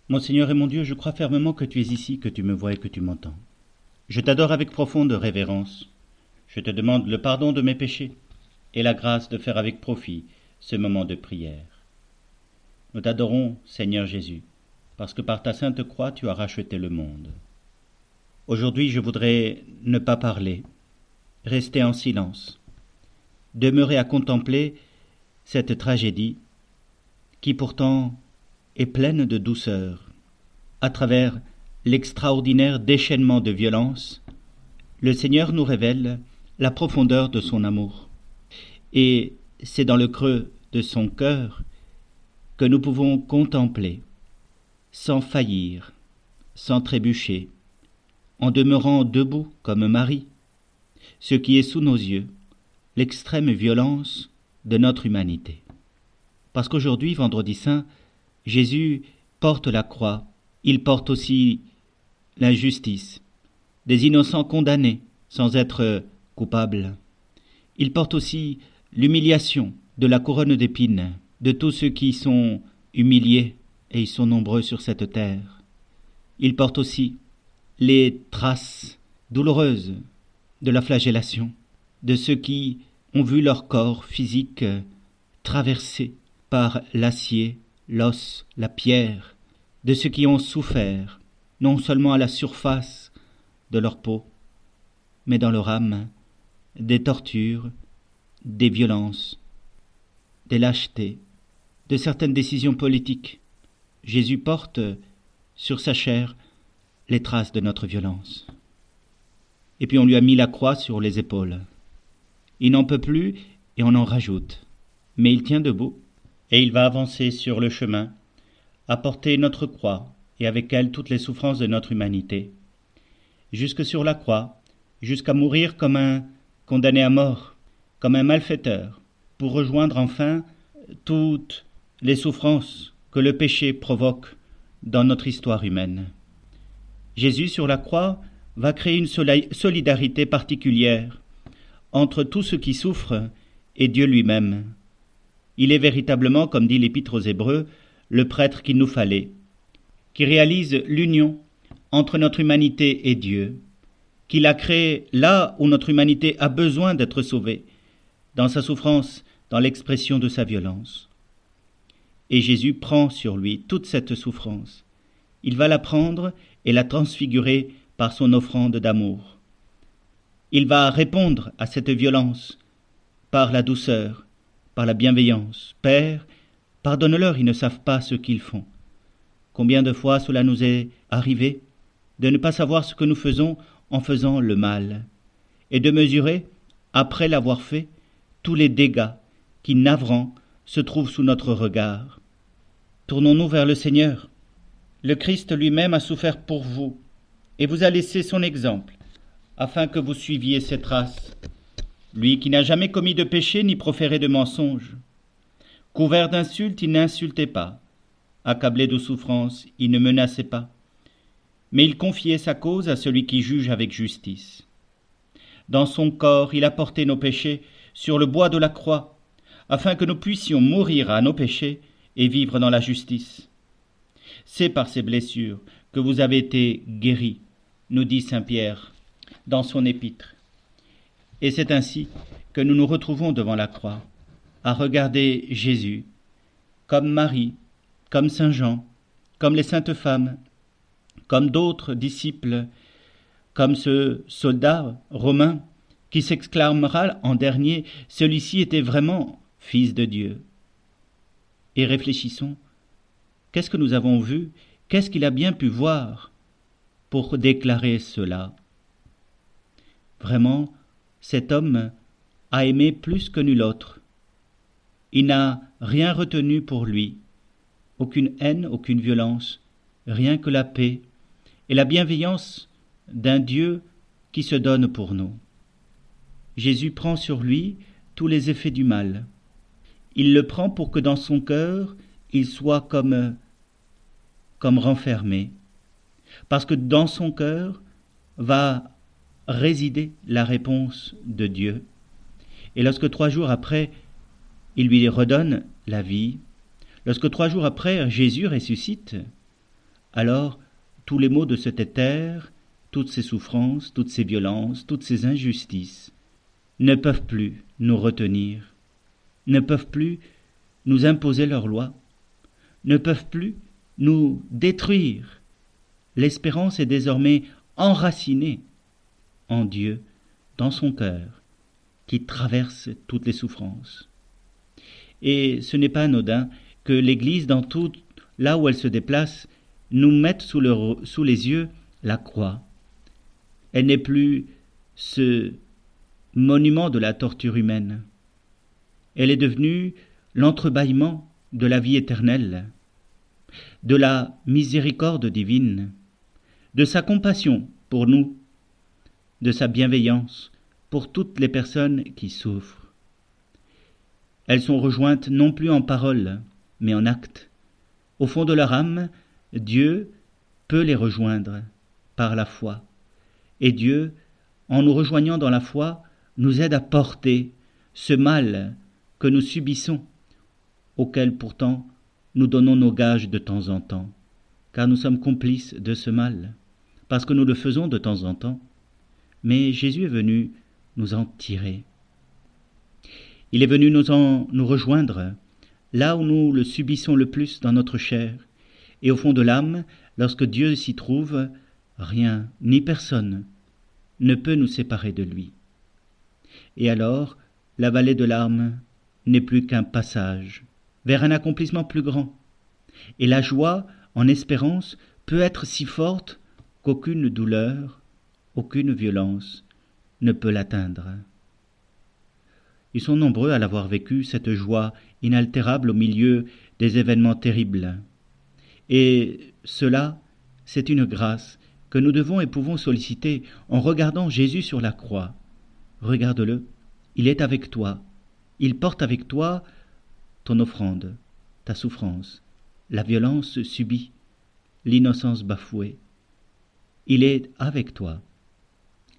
Mon Seigneur et mon Dieu, je crois fermement que tu es ici, que tu me vois et que tu m'entends. Je t'adore avec profonde révérence. Je te demande le pardon de mes péchés et la grâce de faire avec profit ce moment de prière. Nous t'adorons, Seigneur Jésus, parce que par ta sainte croix tu as racheté le monde. Aujourd'hui, je voudrais ne pas parler, rester en silence, demeurer à contempler cette tragédie qui pourtant est pleine de douceur. À travers l'extraordinaire déchaînement de violence, le Seigneur nous révèle la profondeur de son amour. Et c'est dans le creux de son cœur que nous pouvons contempler, sans faillir, sans trébucher, en demeurant debout comme Marie, ce qui est sous nos yeux, l'extrême violence de notre humanité. Parce qu'aujourd'hui, vendredi saint, Jésus porte la croix, il porte aussi l'injustice, des innocents condamnés sans être coupables. Il porte aussi l'humiliation de la couronne d'épines, de tous ceux qui sont humiliés, et ils sont nombreux sur cette terre. Il porte aussi les traces douloureuses de la flagellation, de ceux qui ont vu leur corps physique traversé par l'acier, l'os, la pierre, de ceux qui ont souffert, non seulement à la surface de leur peau, mais dans leur âme, des tortures, des violences, des lâchetés, de certaines décisions politiques. Jésus porte sur sa chair les traces de notre violence. Et puis on lui a mis la croix sur les épaules. Il n'en peut plus et on en rajoute. Mais il tient debout et il va avancer sur le chemin, à porter notre croix et avec elle toutes les souffrances de notre humanité. Jusque sur la croix, jusqu'à mourir comme un condamné à mort, comme un malfaiteur, pour rejoindre enfin toutes les souffrances que le péché provoque dans notre histoire humaine. Jésus sur la croix va créer une solidarité particulière entre tous ceux qui souffrent et Dieu lui-même. Il est véritablement, comme dit l'Épître aux Hébreux, le prêtre qu'il nous fallait, qui réalise l'union entre notre humanité et Dieu, qui l'a créé là où notre humanité a besoin d'être sauvée, dans sa souffrance, dans l'expression de sa violence. Et Jésus prend sur lui toute cette souffrance. Il va la prendre et la transfigurer par son offrande d'amour. Il va répondre à cette violence par la douceur, par la bienveillance. Père, pardonne-leur, ils ne savent pas ce qu'ils font. Combien de fois cela nous est arrivé de ne pas savoir ce que nous faisons en faisant le mal, et de mesurer, après l'avoir fait, tous les dégâts qui, navrants, se trouvent sous notre regard. Tournons-nous vers le Seigneur. Le Christ lui-même a souffert pour vous, et vous a laissé son exemple, afin que vous suiviez ses traces. Lui qui n'a jamais commis de péché ni proféré de mensonge. Couvert d'insultes, il n'insultait pas. Accablé de souffrances, il ne menaçait pas. Mais il confiait sa cause à celui qui juge avec justice. Dans son corps, il a porté nos péchés sur le bois de la croix, afin que nous puissions mourir à nos péchés et vivre dans la justice. C'est par ces blessures que vous avez été guéris, nous dit saint Pierre dans son épître. Et c'est ainsi que nous nous retrouvons devant la croix, à regarder Jésus, comme Marie, comme saint Jean, comme les saintes femmes, comme d'autres disciples, comme ce soldat romain qui s'exclamera en dernier « Celui-ci était vraiment fils de Dieu ». Et réfléchissons, qu'est-ce que nous avons vu? Qu'est-ce qu'il a bien pu voir pour déclarer cela? Vraiment, cet homme a aimé plus que nul autre. Il n'a rien retenu pour lui, aucune haine, aucune violence, rien que la paix et la bienveillance d'un Dieu qui se donne pour nous. Jésus prend sur lui tous les effets du mal. Il le prend pour que dans son cœur, il soit comme renfermé, parce que dans son cœur va résider la réponse de Dieu. Et lorsque 3 jours après, il lui redonne la vie, lorsque 3 jours après, Jésus ressuscite, alors tous les maux de cette terre, toutes ces souffrances, toutes ces violences, toutes ces injustices ne peuvent plus nous retenir, ne peuvent plus nous imposer leurs lois, ne peuvent plus nous détruire. L'espérance est désormais enracinée en Dieu, dans son cœur, qui traverse toutes les souffrances. Et ce n'est pas anodin que l'Église, dans tout là où elle se déplace, nous mette sous les yeux la croix. Elle n'est plus ce monument de la torture humaine. Elle est devenue l'entrebâillement de la vie éternelle, de la miséricorde divine, de sa compassion pour nous, de sa bienveillance pour toutes les personnes qui souffrent. Elles sont rejointes non plus en parole, mais en acte. Au fond de leur âme, Dieu peut les rejoindre par la foi. Et Dieu, en nous rejoignant dans la foi, nous aide à porter ce mal que nous subissons, auquel pourtant nous donnons nos gages de temps en temps, car nous sommes complices de ce mal, parce que nous le faisons de temps en temps. Mais Jésus est venu nous en tirer. Il est venu nous rejoindre là où nous le subissons le plus dans notre chair, et au fond de l'âme, lorsque Dieu s'y trouve, rien ni personne ne peut nous séparer de lui. Et alors, la vallée de larmes n'est plus qu'un passage vers un accomplissement plus grand, et la joie en espérance peut être si forte qu'aucune douleur, aucune violence ne peut l'atteindre. Ils sont nombreux à l'avoir vécu, cette joie inaltérable au milieu des événements terribles. Et cela, c'est une grâce que nous devons et pouvons solliciter en regardant Jésus sur la croix. Regarde-le, il est avec toi, il porte avec toi ton offrande, ta souffrance, la violence subie, l'innocence bafouée. Il est avec toi,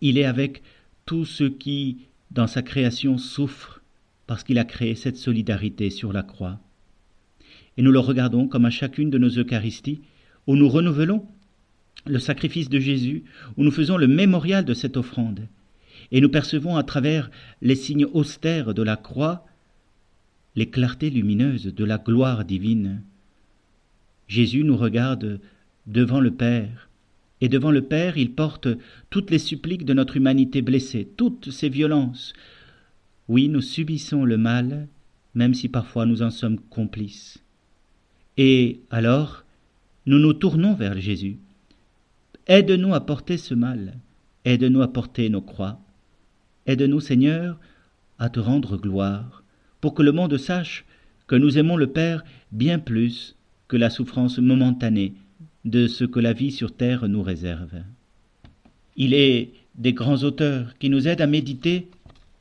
il est avec tous ceux qui, dans sa création, souffrent parce qu'il a créé cette solidarité sur la croix. Et nous le regardons comme à chacune de nos Eucharisties, où nous renouvelons le sacrifice de Jésus, où nous faisons le mémorial de cette offrande. Et nous percevons à travers les signes austères de la croix les clartés lumineuses de la gloire divine. Jésus nous regarde devant le Père, et devant le Père, il porte toutes les suppliques de notre humanité blessée, toutes ces violences. Oui, nous subissons le mal, même si parfois nous en sommes complices. Et alors, nous nous tournons vers Jésus. Aide-nous à porter ce mal, aide-nous à porter nos croix. Aide-nous, Seigneur, à te rendre gloire, pour que le monde sache que nous aimons le Père bien plus que la souffrance momentanée de ce que la vie sur terre nous réserve. Il est des grands auteurs qui nous aident à méditer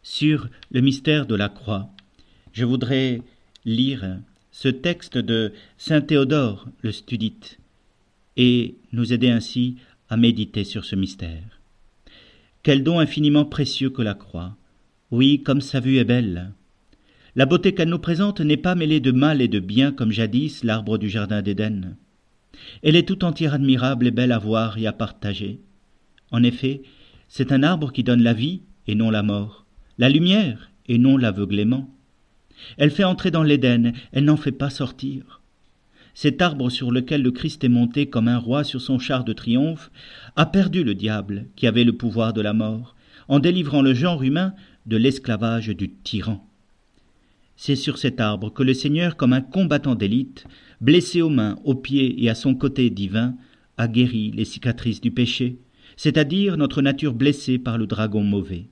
sur le mystère de la croix. Je voudrais lire ce texte de saint Théodore le Studite et nous aider ainsi à méditer sur ce mystère. Quel don infiniment précieux que la croix! Oui, comme sa vue est belle! La beauté qu'elle nous présente n'est pas mêlée de mal et de bien comme jadis l'arbre du jardin d'Éden. Elle est tout entière admirable et belle à voir et à partager. En effet, c'est un arbre qui donne la vie et non la mort, la lumière et non l'aveuglement. Elle fait entrer dans l'Éden, elle n'en fait pas sortir. Cet arbre sur lequel le Christ est monté comme un roi sur son char de triomphe a perdu le diable qui avait le pouvoir de la mort, en délivrant le genre humain de l'esclavage du tyran. C'est sur cet arbre que le Seigneur, comme un combattant d'élite, blessé aux mains, aux pieds et à son côté divin, a guéri les cicatrices du péché, c'est-à-dire notre nature blessée par le dragon mauvais.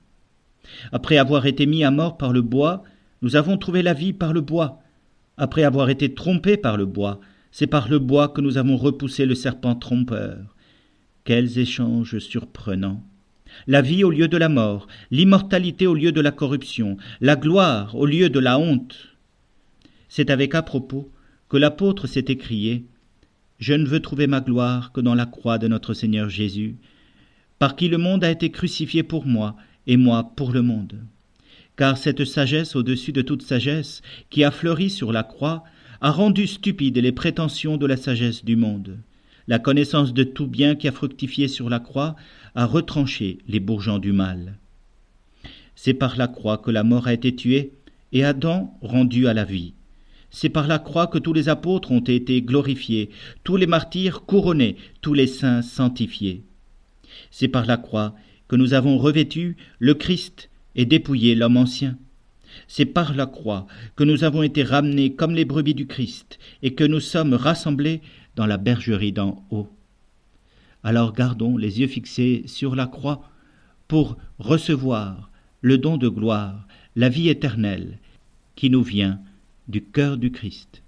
Après avoir été mis à mort par le bois, nous avons trouvé la vie par le bois. Après avoir été trompés par le bois, c'est par le bois que nous avons repoussé le serpent trompeur. Quels échanges surprenants! La vie au lieu de la mort, l'immortalité au lieu de la corruption, la gloire au lieu de la honte. C'est avec à propos que l'apôtre s'est écrié « Je ne veux trouver ma gloire que dans la croix de notre Seigneur Jésus, par qui le monde a été crucifié pour moi, et moi pour le monde. Car cette sagesse au-dessus de toute sagesse, qui a fleuri sur la croix, a rendu stupides les prétentions de la sagesse du monde. La connaissance de tout bien qui a fructifié sur la croix a retranché les bourgeons du mal. C'est par la croix que la mort a été tuée et Adam rendu à la vie. C'est par la croix que tous les apôtres ont été glorifiés, tous les martyrs couronnés, tous les saints sanctifiés. C'est par la croix que nous avons revêtu le Christ et dépouillé l'homme ancien. C'est par la croix que nous avons été ramenés comme les brebis du Christ et que nous sommes rassemblés dans la bergerie d'en haut. Alors gardons les yeux fixés sur la croix pour recevoir le don de gloire, la vie éternelle qui nous vient du cœur du Christ.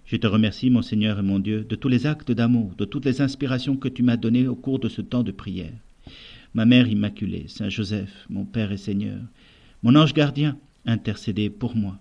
Je te remercie, mon Seigneur et mon Dieu, de tous les actes d'amour, de toutes les inspirations que tu m'as données au cours de ce temps de prière. Ma Mère Immaculée, Saint Joseph, mon Père et Seigneur, mon ange gardien, intercédez pour moi.